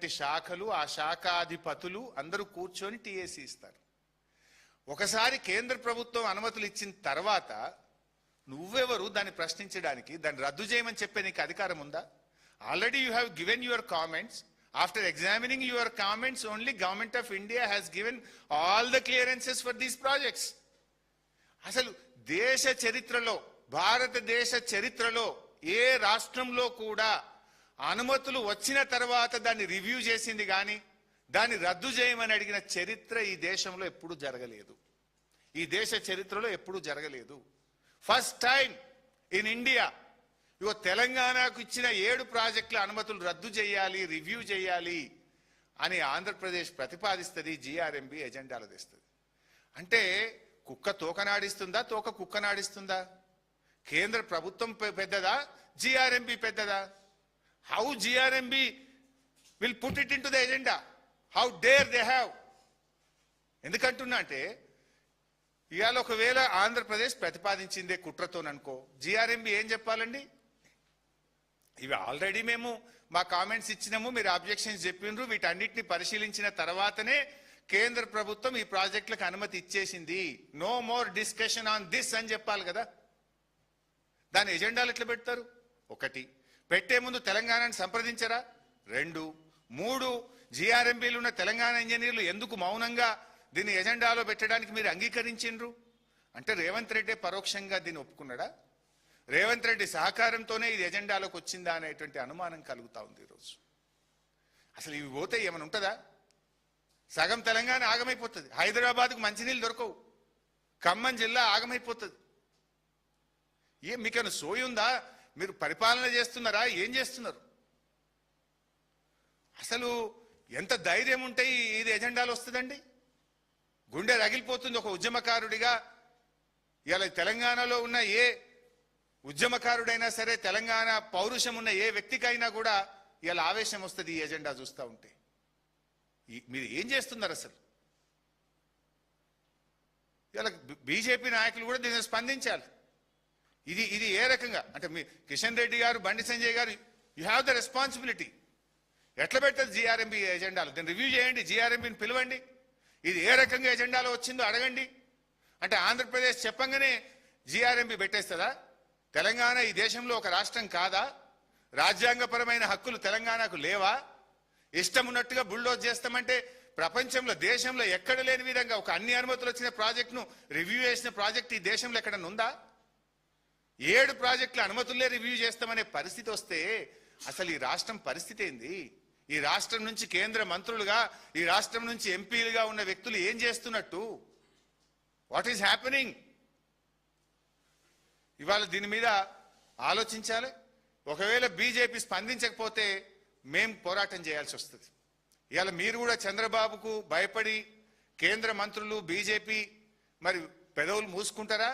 ఉన్నటువంటి శాఖలు ఆ శాఖాధిపతులు అందరూ కూర్చొని టీఏసీ ఇస్తారు. ఒకసారి కేంద్ర ప్రభుత్వం అనుమతులు ఇచ్చిన తర్వాత నువ్వెవరు దాన్ని ప్రశ్నించడానికి, దాన్ని రద్దు చేయమని చెప్పే నీకు అధికారం ఉందా? Already you have given your comments. After examining your comments, only Government of India has given all the clearances for these projects. అసలు దేశ చరిత్రలో, భారతదేశ చరిత్రలో ఏ రాష్ట్రంలో కూడా అనుమతులు వచ్చిన తర్వాత దాన్ని రివ్యూ చేసింది కానీ దాన్ని రద్దు చేయమని అడిగిన చరిత్ర ఈ దేశంలో ఎప్పుడూ జరగలేదు. ఈ దేశ చరిత్రలో ఎప్పుడూ జరగలేదు. ఫస్ట్ టైం ఇన్ ఇండియా ఇగో తెలంగాణకు ఇచ్చిన 7 ప్రాజెక్టుల అనుమతులు రద్దు చేయాలి, రివ్యూ చేయాలి అని ఆంధ్రప్రదేశ్ ప్రతిపాదిస్తుంది, జిఆర్ఎంబి ఎజెండాలు తెస్తుంది. అంటే కుక్క తోకనాడిస్తుందా, తోక కుక్కనాడిస్తుందా? కేంద్ర ప్రభుత్వం పెద్దదా, జిఆర్ఎంబి పెద్దదా? How GRMB will put it in to the agenda? How dare they have? ఎందుకంటున్నా అంటే ఇవాళ ఒకవేళ ఆంధ్రప్రదేశ్ ప్రతిపాదించిందే కుట్రతోననుకో, జిఆర్ఎంబి ఏం చెప్పాలండి? ఇవి ఆల్రెడీ మేము మా కామెంట్స్ ఇచ్చినాము, మీరు అబ్జెక్షన్స్ చెప్పిండ్రు, వీటన్నిటిని పరిశీలించిన తర్వాతనే కేంద్ర ప్రభుత్వం ఈ ప్రాజెక్టులకు అనుమతి ఇచ్చేసింది, no more discussion on this అని చెప్పాలి కదా. దాని ఎజెండాలు ఎట్లా పెడతారు? 1, పెట్టే ముందు తెలంగాణని సంప్రదించరా? 2, 3 జిఆర్ఎంబీలు ఉన్న తెలంగాణ ఇంజనీర్లు ఎందుకు మౌనంగా దీన్ని ఎజెండాలో పెట్టడానికి మీరు అంగీకరించిండ్రు? అంటే రేవంత్ రెడ్డి పరోక్షంగా దీన్ని ఒప్పుకున్నాడా? రేవంత్ రెడ్డి సహకారంతోనే ఇది ఎజెండాలోకి వచ్చిందా అనేటువంటి అనుమానం కలుగుతా ఉంది ఈరోజు. అసలు ఇవి పోతే ఏమైనా ఉంటుందా? సగం తెలంగాణ ఆగమైపోతుంది. హైదరాబాద్కు మంచినీళ్ళు దొరకవు, ఖమ్మం జిల్లా ఆగమైపోతుంది. మీకేమైనా సోయి ఉందా? మీరు పరిపాలన చేస్తున్నారా? ఏం చేస్తున్నారు? అసలు ఎంత ధైర్యం ఉంటే ఇది ఎజెండాలు వస్తుందండి? గుండె రగిలిపోతుంది ఒక ఉద్యమకారుడిగా. ఇలా తెలంగాణలో ఉన్న ఏ ఉద్యమకారుడైనా సరే, తెలంగాణ పౌరుషం ఉన్న ఏ వ్యక్తికైనా కూడా ఇలా ఆవేశం వస్తుంది ఈ ఎజెండా చూస్తూ ఉంటే. మీరు ఏం చేస్తున్నారు అసలు? ఇలా బీజేపీ నాయకులు కూడా దీన్ని స్పందించాలి. ఇది ఏ రకంగా అంటే మీ కిషన్ రెడ్డి గారు, బండి సంజయ్ గారు, యూ హ్యావ్ ద రెస్పాన్సిబిలిటీ. ఎట్లా పెట్టదు జిఆర్ఎంబీ ఎజెండాలు? దీన్ని రివ్యూ చేయండి, జిఆర్ఎంబీని పిలవండి, ఇది ఏ రకంగా ఎజెండాలో వచ్చిందో అడగండి. అంటే ఆంధ్రప్రదేశ్ చెప్పంగానే జిఆర్ఎంబీ పెట్టేస్తుందా? తెలంగాణ ఈ దేశంలో ఒక రాష్ట్రం కాదా? రాజ్యాంగపరమైన హక్కులు తెలంగాణకు లేవా? ఇష్టం ఉన్నట్టుగా బుల్డోజ్ చేస్తామంటే ప్రపంచంలో, దేశంలో ఎక్కడ లేని విధంగా ఒక అన్ని అనుమతులు వచ్చిన ప్రాజెక్టును రివ్యూ చేసిన ప్రాజెక్ట్ ఈ దేశంలో ఎక్కడన్నా ఉందా? 7 ప్రాజెక్టుల అనుమతులే రివ్యూ చేస్తామనే పరిస్థితి వస్తే అసలు ఈ రాష్ట్రం పరిస్థితి ఏంది? ఈ రాష్ట్రం నుంచి కేంద్ర మంత్రులుగా, ఈ రాష్ట్రం నుంచి ఎంపీలుగా ఉన్న వ్యక్తులు ఏం చేస్తున్నట్టు? What is happening? ఇవాళ దీని మీద ఆలోచించాలి. ఒకవేళ బీజేపీ స్పందించకపోతే మేం పోరాటం చేయాల్సి వస్తుంది. ఇవాళ మీరు కూడా చంద్రబాబుకు భయపడి కేంద్ర మంత్రులు, బీజేపీ మరి పెదవులు మూసుకుంటారా,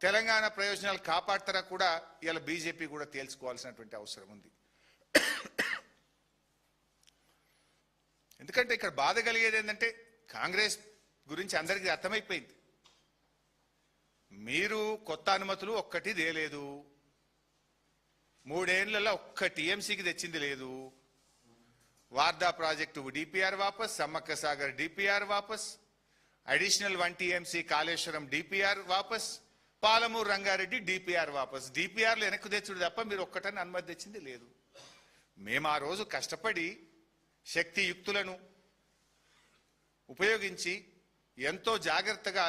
తెలంగాణ ప్రయోజనాలు కాపాడతారా కూడా ఇవాళ బీజేపీ కూడా తేల్చుకోవాల్సినటువంటి అవసరం ఉంది. ఎందుకంటే ఇక్కడ బాధ కలిగేది ఏంటంటే కాంగ్రెస్ గురించి అందరికీ అర్థమైపోయింది. మీరు కొత్త అనుమతులు ఒక్కటి తేలేదు, 3 ఏళ్లలో ఒక్క టీఎంసీకి తెచ్చింది లేదు. వార్దా ప్రాజెక్టు డిపిఆర్ వాపస్, సమ్మక్క సాగర్ డిపిఆర్ వాపస్, అడిషనల్ 1 టీఎంసీ కాళేశ్వరం డిపిఆర్ వాపస్, పాలమూరు రంగారెడ్డి డిపిఆర్ వాపస్. డిపిఆర్లు వెనక్కు తెచ్చుడు తప్ప మీరు ఒక్కటని అనుమతి తెచ్చింది లేదు. మేము ఆ రోజు కష్టపడి శక్తియుక్తులను ఉపయోగించి ఎంతో జాగ్రత్తగా